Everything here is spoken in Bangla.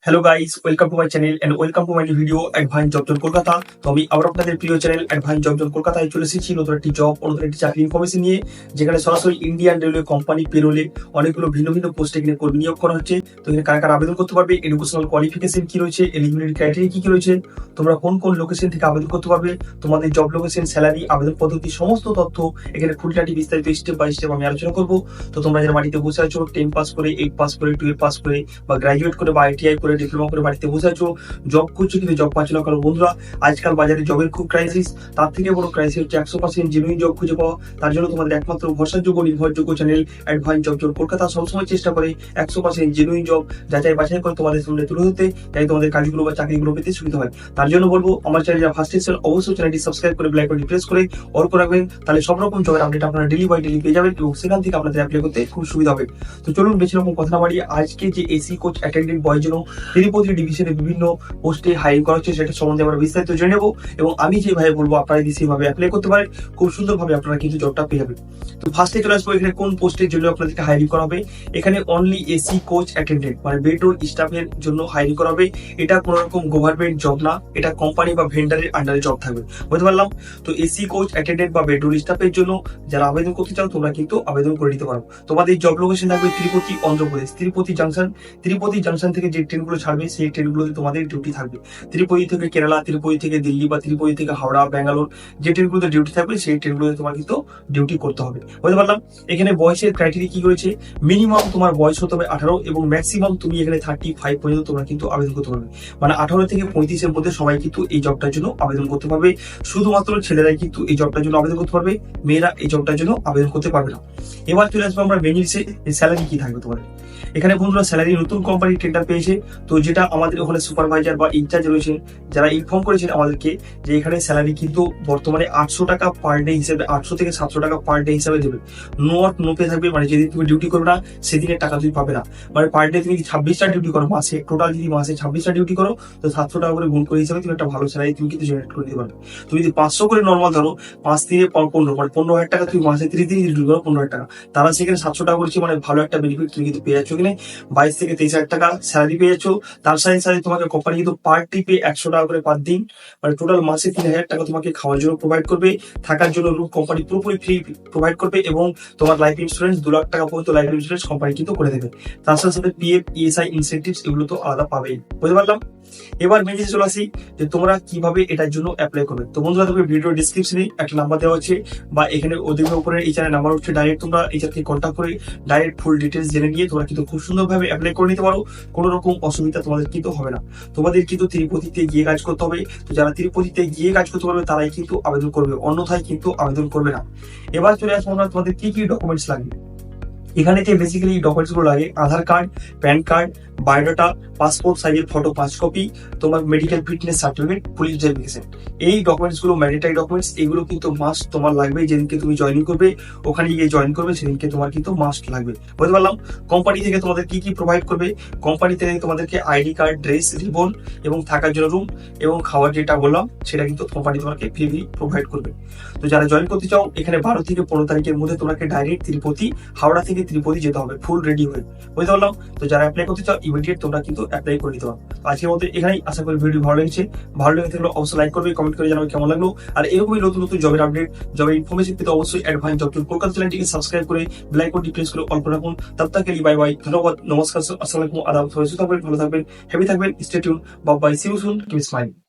Hello guys, welcome to my channel and welcome to my new video advance job zone Kolkata. তো আমি আবার আপনাদের প্রিয় চ্যানেল অ্যাডভান্স জব জোন কলকাতায় চলে এসেছি নতুন একটি জব ও নতুন একটি চাকরি ইনফরমেশন নিয়ে, যেখানে সরাসরি ইন্ডিয়ান রেলওয়ে কোম্পানি পেরোলে অনেকগুলো ভিন্ন ভিন্ন পোস্টে এখানে কর্মী নিয়োগ করা হচ্ছে। তো এখানে কারা কারা আবেদন করতে পারবে, এডুকেশনাল কোয়ালিফিকেশন কি রয়েছে, এলিজিবিলিটি ক্রাইটেরিয়া কি কি রয়েছে, তোমরা কোন কোন লোকেশন থেকে আবেদন করতে পারবে, তোমাদের জব লোকেশন, স্যালারি, আবেদন পদ্ধতি, সমস্ত তথ্য এখানে খুঁটিনাটি বিস্তারিত স্টেপ বাই স্টেপ আমি আলোচনা করবো। তো তোমরা যারা বাড়িতে বসে আছো 10 পাস করে, 8 পাস করে, 12 পাস করে বা গ্রাজুয়েট করে বা আইটিআই করে, ডিপ্লোমা করে বাড়িতে বসে আছো, জব করছো কিন্তু জব পাচ্ছ না, কারণ বন্ধুরা আজকাল বাজারে জবের খুব ক্রাইসিস। তার থেকে বড় ক্রাইসিস হচ্ছে 100% জেনুইন জব খুঁজে পাওয়া। তার জন্য তোমাদের একমাত্র ভরসাযোগ্য নির্ভরযোগ্য channel advance job zone Kolkata সবসময় চেষ্টা করে 100% জেনুইন জব যাচাই বাছাই করে তোমাদের সামনে তুলে ধরতে, তাই তোমাদের কাজগুলো বা চাকরিগুলো পেতে সুবিধা হয়। তার জন্য বলবো আমার চ্যানেল যারা ফার্স্ট এসেছেন অবশ্যই চ্যানেলটি সাবস্ক্রাইব করে বেল আইকনটি প্রেস করে অল করে রাখবেন, তাহলে সব রকম জবের আপডেট আপনারা ডেলি বাই ডেলি পেয়ে যাবেন এবং সেখান থেকে আপনাদের অ্যাপ্লাই করতে খুব সুবিধা হবে। তো চলুন বেশি রকম কথা না বাড়িয়ে আজকে যে এসি কোচ অ্যাটেন্ডেন্ট বয়ের জন্য তিরুপতি ডিভিশনে বিভিন্ন পোস্টে হায়ারিং করা হচ্ছে সেটা সম্বন্ধে আমরা বিস্তারিত জেনে নেবো, এবং আমি যেভাবে বলবো আপনারা যদি সেভাবে অ্যাপ্লাই করতে পারেন খুব সুন্দরভাবে আপনারা কিন্তু জবটা পেয়ে যাবেন। তো ফার্স্টে চলে আসবো এখানে কোন পোস্টের জন্য আপনাদেরকে হায়ারিং করা হবে। এখানে অনলি এসি কোচ অ্যাটেন্ডেন্ট মানে বেডরোল স্টাফের জন্য হায়ারিং করা হবে। এটা কোনো রকম গভর্নমেন্ট জব না, এটা কোম্পানি বা ভেন্ডারের আন্ডারে জব থাকবে, বুঝতে পারলাম। তো এসি কোচ অ্যাটেন্ডেন্ট বা বেডরোল স্টাফের জন্য যারা আবেদন করতে চাও তোমরা কিন্তু আবেদন করে নিতে পারো। তোমাদের জব লোকেশন থাকবে তিরুপতি, অন্ধ্রপ্রদেশ, তিরুপতি জাংশন থেকে যে ট্রেনগুলো ছাড়বে সেই ট্রেনগুলোতে তোমাদের ডিউটি থাকবে। তিরুপতি থেকে কেরালা, তিরুপতি থেকে দিল্লি বা তিরুপতি থেকে হাওড়া, ব্যাঙ্গালোর যে ট্রেনগুলোতে ডিউটি থাকবে সেই ট্রেনগুলোতে তোমার কিন্তু ডিউটি করতে হবে, বুঝতে পারলাম। এখানে বয়সের ক্রাইটেরিয়া কি রয়েছে, মিনিমাম তোমার বয়স হতে হবে 18 এবং ম্যাক্সিমাম তুমি এখানে 35 পর্যন্ত তোমরা কিন্তু আবেদন করতে পারবে। মানে 18 থেকে 35-এর মধ্যে সবাই কিন্তু এই জবটার জন্য আবেদন করতে পারবে। শুধুমাত্র ছেলেরাই কিন্তু এই জবটার জন্য আবেদন করতে পারবে, মেয়েরা এই জবটার জন্য আবেদন করতে পারবে না। এবার চলে আসবো আমরা মেন জিনিসে, স্যালারি কি থাকবে তোমাদের। এখানে বন্ধুরা স্যালারি নতুন কোম্পানি টেন্ডার পেয়েছে, তো যেটা আমাদের ওখানে সুপারভাইজার বা ইনচার্জ রয়েছে যারা ইনফর্ম করেছেন আমাদেরকে যে এখানে স্যালারি কিন্তু বর্তমানে 800 টাকা পার ডে হিসেবে, 800 থেকে 700 টাকা পার ডে হিসাবে দেবে। নো পে থাকবে, মানে যেদিন তুমি ডিউটি করবে না সেদিনের টাকা তুমি পাবে না। মানে পার ডে তুমি 26টা ডিউটি করো মাসে, টোটাল যদি মাসে 26টা ডিউটি করো তো 700 টাকা করে গুণ করে হিসাবে তুমি একটা ভালো স্যালারি তুমি কিন্তু জেনারেট করে দিতে পারবে। তুমি যদি 500 করে নর্মাল ধরো, 5 থেকে 15 মানে 15,000 টাকা তুমি মাসে 30 দিন ডিউটি করো 15,000 টাকা, তারা সেখানে 700 টাকা করেছে, মানে ভালো একটা বেনিফিট তুমি কিন্তু পেয়ে যাচ্ছ। এখানে 22 থেকে 23,000 টাকা স্যালারি পেয়ে যাচ্ছ। তার সাথে সাথে তোমাকে কোম্পানি কিন্তু পার ট্রিপে 100 টাকা করে পার দিন, মানে টোটাল মাসে 3,000 টাকা তোমাকে খাওয়ার জন্য প্রোভাইড করবে, থাকার জন্য রুম কোম্পানি পুরোপুরি ফ্রি প্রোভাইড করবে, এবং তোমার লাইফ ইন্স্যুরেন্স 2 লাখ টাকা পর্যন্ত লাইফ ইন্স্যুরেন্স কোম্পানি কিন্তু করে দেবে। তার সাথে সাথে পিএফ, ইএসআই ইনসেন্টিভস এগুলো তো আলাদা পাবেই, বুঝতে পারলাম। এবার মেন জিনিস চলে আসি যে তোমরা কিভাবে এটার জন্য অ্যাপ্লাই করবে। তো বন্ধুরা তোমরা ভিডিও ডিসক্রিপশনে একটা নাম্বার দেওয়া আছে বা এখানে ওদের উপরে এই চ্যানেল নাম্বার হচ্ছে, ডাইরেক্ট তোমরা এই চ্যানেলকে কন্ট্যাক্ট করে ডাইরেক্ট ফুল ডিটেলস জেনে নিয়ে তোমরা কিন্তু খুব সুন্দরভাবে অ্যাপ্লাই করে নিতে পারো। কোনো রকম অসুবিধা তোমাদের কিন্তু হবে না। তোমাদের কিন্তু তিরুপতিতে গিয়ে কাজ করতে হবে। তো যারা তিরুপতিতে গিয়ে কাজ করতে পারবে তারাই কিন্তু আবেদন করবে, অন্যথায় কিন্তু আবেদন করবে না। এবার চলে আসবো আমরা তোমাদের কি কি ডকুমেন্টস লাগবে। এখানে যে বেসিক্যালি ডকুমেন্টস গুলো লাগে, Aadhaar card, pan card, biodata, passport সাইজের ফটো 5 কপি, তোমার medical fitness certificate, police verification. এই ডকুমেন্টস গুলো ম্যান্ডেটরি ডকুমেন্টস, এগুলো কিন্তু মাস্ট তোমার লাগবে। যেদিনকে তুমি জয়েনিং করবে, ওখানে গিয়ে জয়েন করবে, সেদিনকে তোমার কিন্তু মাস্ট লাগবে, বুঝতে পারলাম। কোম্পানি থেকে তোমাদের কি কি প্রোভাইড করবে, কোম্পানি থেকে তোমাদেরকে আইডি কার্ড, ড্রেস, রিবন এবং থাকার জন্য রুম এবং খাওয়ার যেটা বললাম সেটা কিন্তু কোম্পানি তোমাকে ফ্রি প্রোভাইড করবে। তো যারা জয়েন করতে চাও এখানে 12 থেকে 15 তারিখের মধ্যে তোমাকে ডাইরেক্ট তিরুপতি, হাওড়া থেকে তিরুপতি যেতে হবে ফুল রেডি হয়ে, বুঝতে পারলাম। তো যারা অ্যাপ্লাই করতে চাও ইমিডিয়েট তোমরা কিন্তু অ্যাপ্লাই করে নিতে পারো। আজকের মধ্যে এখানেই, আশা করি ভিডিও ভালো লেগেছে। ভালো লেগে থাকলে অবশ্যই লাইক করবে, কমেন্ট করে জানাবে কেমন লাগলো। আর এরকমই নতুন নতুন জবের আপডেট, জবের ইনফরমেশন পেতে অবশ্যই অ্যাডভান্স জব জোন কলকাতা চ্যানেলটিকে সাবস্ক্রাইব করে বেল আইকনটি প্রেস করে অল করে রাখুন। তব তক के लिए বাই বাই, ধন্যবাদ, নমস্কার, আসসালামু আলাইকুম, আদাব, সবাই সুস্থ থাকবেন, ভালো থাকবেন, হ্যাপি থাকবেন, stay tune, bye bye, see you soon, keep smiling.